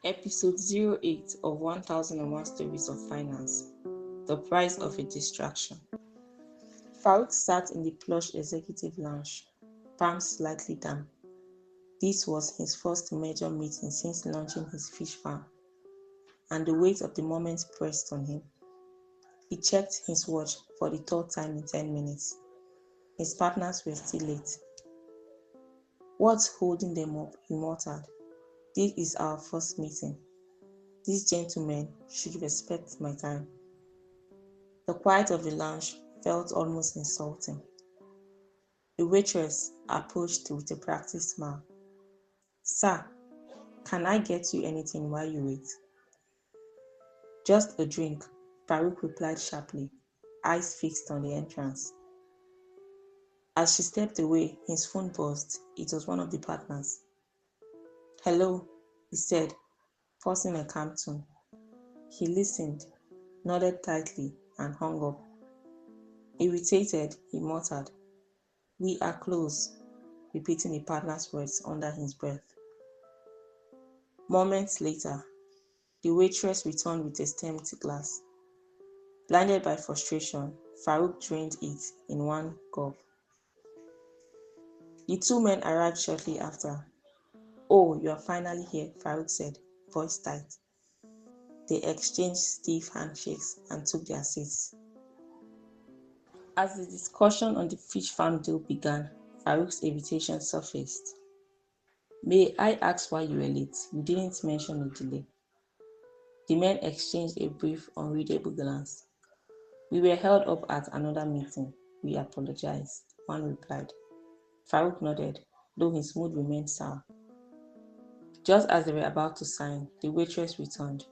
Episode 08 of 1001 Stories of Finance. The Price of a Distraction. Farouk sat in the plush executive lounge, palms slightly damp. This was his first major meeting since launching his fish farm, and the weight of the moment pressed on him. He checked his watch for the third time in 10 minutes. His partners were still late. "What's holding them up?" he muttered. "This is our first meeting. These gentlemen should respect my time." The quiet of the lounge felt almost insulting. The waitress approached with a practiced smile. "Sir, can I get you anything while you wait?" "Just a drink," Farouk replied sharply, eyes fixed on the entrance. As she stepped away, his phone buzzed. It was one of the partners. "Hello," he said, forcing a calm tone. He listened, nodded tightly, and hung up. Irritated, he muttered, "We are close," repeating the partner's words under his breath. Moments later, the waitress returned with a steamed glass. Blinded by frustration, Farouk drained it in one gulp. The two men arrived shortly after. "Oh, you are finally here," Farouk said, voice tight. They exchanged stiff handshakes and took their seats. As the discussion on the fish farm deal began, Farouk's irritation surfaced. "May I ask why you were late? You didn't mention a delay." The men exchanged a brief, unreadable glance. "We were held up at another meeting. We apologize," one replied. Farouk nodded, though his mood remained sour. Just as they were about to sign, the waitress returned,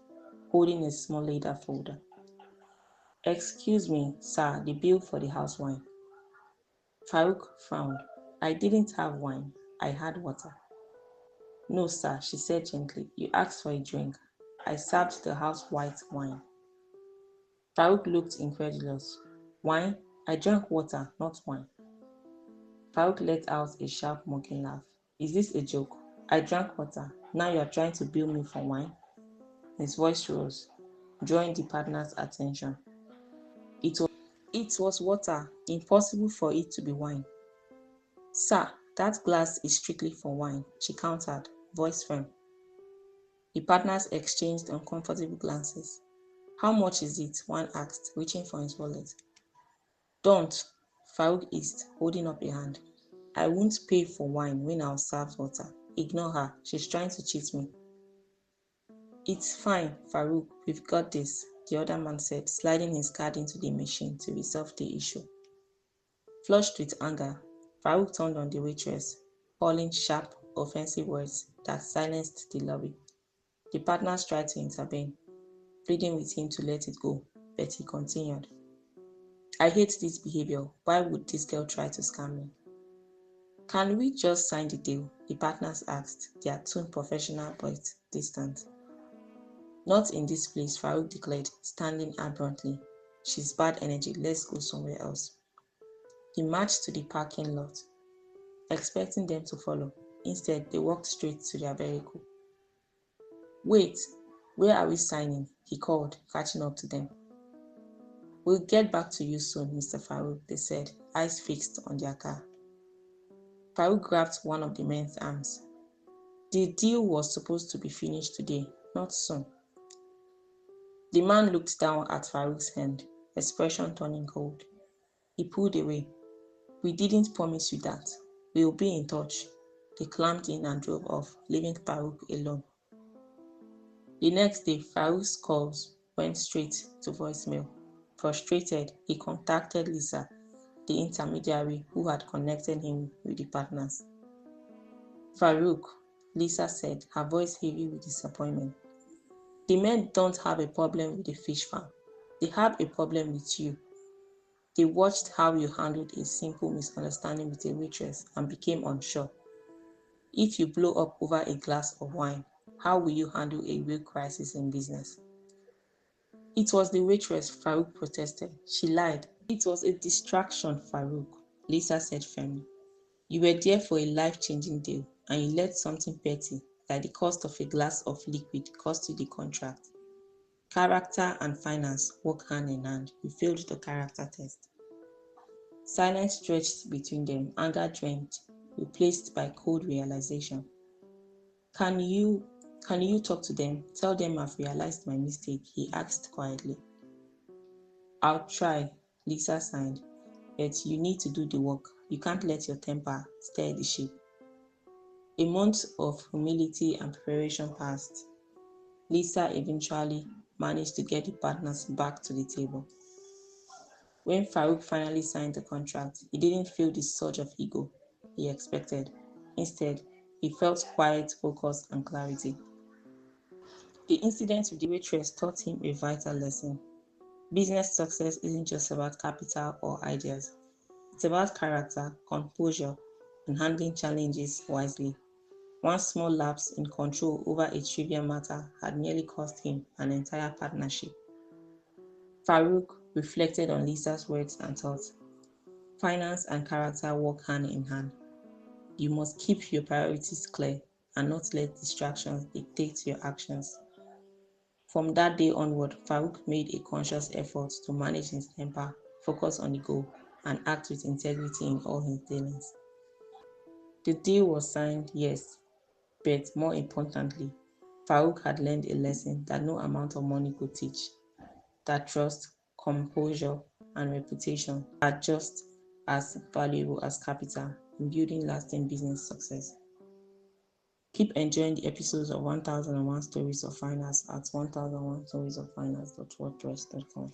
holding a small leather folder. "Excuse me, sir, the bill for the house wine." Farouk frowned. "I didn't have wine. I had water." "No, sir," she said gently. "You asked for a drink. I served the house white wine." Farouk looked incredulous. "Wine? I drank water, not wine." Farouk let out a sharp, mocking laugh. "Is this a joke? I drank water. Now you are trying to bill me for wine?" His voice rose, drawing the partner's attention. It was water. Impossible for it to be wine." "Sir, that glass is strictly for wine," she countered, voice firm. The partners exchanged uncomfortable glances. "How much is it?" one asked, reaching for his wallet. "Don't," Farouk hissed, holding up a hand. "I won't pay for wine when I'll serve water. Ignore her. She's trying to cheat me." "It's fine, Farouk. We've got this," the other man said, sliding his card into the machine to resolve the issue. Flushed with anger, Farouk turned on the waitress, hurling sharp, offensive words that silenced the lobby. The partners tried to intervene, pleading with him to let it go, but he continued. "I hate this behavior. Why would this girl try to scam me?" "Can we just sign the deal?" the partners asked, their tone professional but distant. "Not in this place," Farouk declared, standing abruptly. "She's bad energy. Let's go somewhere else." He marched to the parking lot, expecting them to follow. Instead, they walked straight to their vehicle. "Wait, where are we signing?" he called, catching up to them. "We'll get back to you soon, Mr. Farouk," they said, eyes fixed on their car. Farouk grabbed one of the men's arms. The deal was supposed to be finished today, not soon. The man looked down at Farouk's hand, expression turning cold. He pulled away. "We didn't promise you that. We'll be in touch." They climbed in and drove off, leaving Farouk alone. The next day, Farouk's calls went straight to voicemail. Frustrated, he contacted Lisa, the intermediary who had connected him with the partners. "Farouk," Lisa said, her voice heavy with disappointment. "The men don't have a problem with the fish farm. They have a problem with you. They watched how you handled a simple misunderstanding with a waitress and became unsure. If you blow up over a glass of wine, how will you handle a real crisis in business?" "It was the waitress," Farouk protested. "She lied." "It was a distraction, Farouk," Lisa said firmly. "You were there for a life-changing deal, and you let something petty, like the cost of a glass of liquid cost you the contract. Character and finance work hand in hand. You failed the character test. Silence stretched between them, anger drenched, replaced by cold realization. Can you can you talk to them? Tell them I've realized my mistake, he asked quietly. I'll try, Lisa signed, but you need to do the work. You can't let your temper steer the ship. A month of humility and preparation passed. Lisa eventually managed to get the partners back to the table. When Farouk finally signed the contract, he didn't feel the surge of ego he expected. Instead, he felt quiet focus and clarity. The incident with the waitress taught him a vital lesson. Business success isn't just about capital or ideas. It's about character, composure, and handling challenges wisely. One small lapse in control over a trivial matter had nearly cost him an entire partnership. Farouk reflected on Lisa's words and thought, finance and character work hand in hand. You must keep your priorities clear and not let distractions dictate your actions. From that day onward, Farouk made a conscious effort to manage his temper, focus on the goal, and act with integrity in all his dealings. The deal was signed, yes, but more importantly, Farouk had learned a lesson that no amount of money could teach, that trust, composure, and reputation are just as valuable as capital in building lasting business success. Keep enjoying the episodes of 1001 Stories of Finance at 1001storiesoffinance.wordpress.com.